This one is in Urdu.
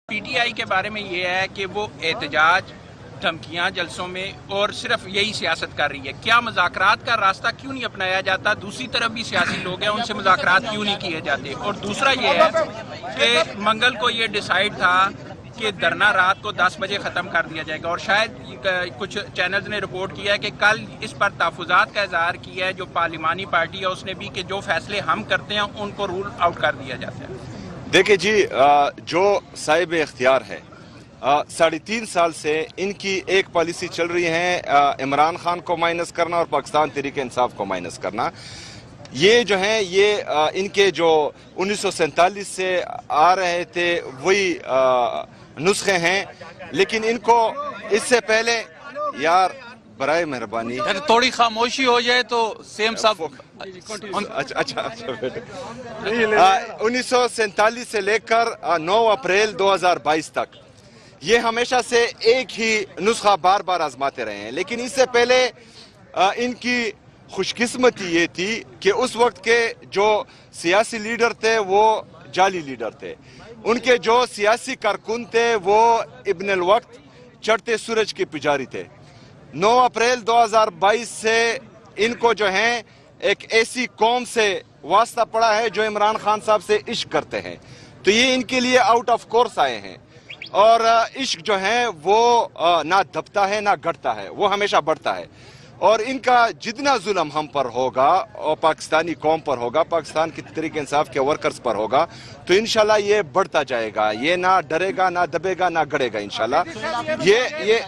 پی ٹی آئی کے بارے میں یہ ہے کہ وہ احتجاج دھمکیاں جلسوں میں اور صرف یہی سیاست کر رہی ہے. کیا مذاکرات کا راستہ کیوں نہیں اپنایا جاتا؟ دوسری طرف بھی سیاسی لوگ ہیں، ان سے مذاکرات کیوں نہیں کیے جاتے؟ اور دوسرا یہ ہے کہ منگل کو یہ ڈیسائیڈ تھا کہ دھرنا رات کو 10 بجے ختم کر دیا جائے گا، اور شاید کچھ چینلز نے رپورٹ کیا ہے کہ کل اس پر تحفظات کا اظہار کیا ہے جو پارلیمانی پارٹی ہے اس نے بھی، کہ جو فیصلے ہم کرتے ہیں ان کو رول آؤٹ کر دیا جاتا ہے. دیکھیں جی، جو صاحب اختیار ہے 3.5 سال سے ان کی ایک پالیسی چل رہی ہے، عمران خان کو مائنس کرنا اور پاکستان تحریک انصاف کو مائنس کرنا. یہ جو ہیں یہ ان کے جو 1947 سے آ رہے تھے وہی نسخے ہیں، لیکن ان کو اس سے پہلے یار برائے مہربانی تھوڑی خاموشی ہو جائے تو سیم صاحب. اچھا 1947 سے لے کر 9 اپریل 2022 تک یہ ہمیشہ سے ایک ہی نسخہ بار بار آزماتے رہے ہیں. لیکن اس سے پہلے ان کی خوش قسمتی یہ تھی کہ اس وقت کے جو سیاسی لیڈر تھے وہ جعلی لیڈر تھے. ان کے جو سیاسی کارکن تھے وہ ابن الوقت چڑھتے سورج کے پجاری تھے. 9 اپریل 2022 سے ان کو جو ہیں ایک ایسی قوم سے واسطہ پڑا ہے جو عمران خان صاحب سے عشق کرتے ہیں، تو یہ ان کے لیے آؤٹ آف کورس آئے ہیں. اور عشق جو ہے وہ نہ دبتا ہے نہ گھٹتا ہے، وہ ہمیشہ بڑھتا ہے. اور ان کا جتنا ظلم ہم پر ہوگا اور پاکستانی قوم پر ہوگا، پاکستان کی تحریک انصاف کے ورکرز پر ہوگا، تو انشاءاللہ یہ بڑھتا جائے گا. یہ نہ ڈرے گا، نہ دبے گا، نہ گڑے گا انشاءاللہ. یہ